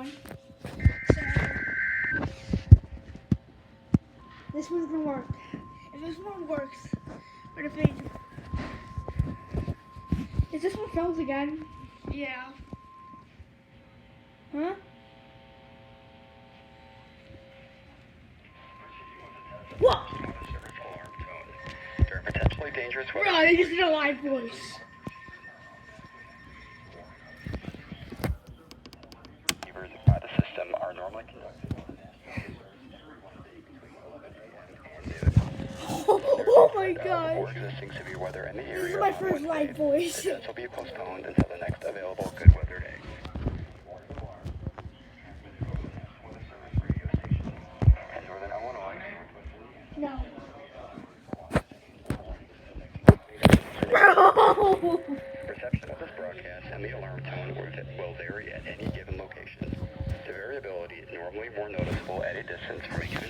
one. So this one's gonna work. If this one works, but if it is this one fails again? Yeah. Huh? What? They're potentially dangerous. Bro, they just did a live voice. By the system are normally conducted. Oh my god. For existing severe weather in the area. This is my first live voice. This will be postponed until the next available good weather day. In northern Illinois. No. Reception of this broadcast and the alarm tone will vary at any given location. The variability is normally more noticeable at a distance from a given